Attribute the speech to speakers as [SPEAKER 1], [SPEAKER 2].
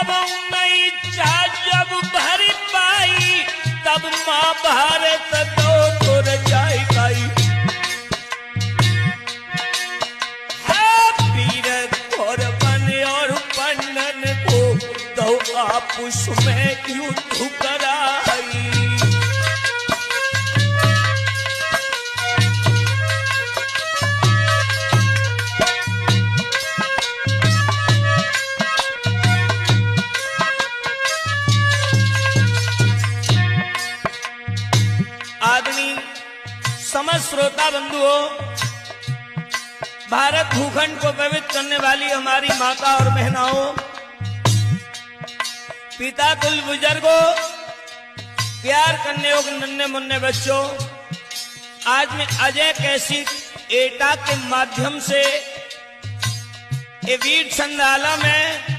[SPEAKER 1] तब मैं इच्छा जब भर पाई तब महाभारत दो तुर जाई पाई। वीर कौरवन और पंडन को तो आपस में युद्ध कराई। आदमी समस्त श्रोता बंधुओं, भारत भूखंड को पवित्र करने वाली हमारी माता और बहनाओं, पिता तुल्य बुजुर्गों, प्यार करने योग्य नन्हे मुन्ने बच्चों, आज मैं अजय कैसेट एटा के माध्यम से ये वीर संधाला में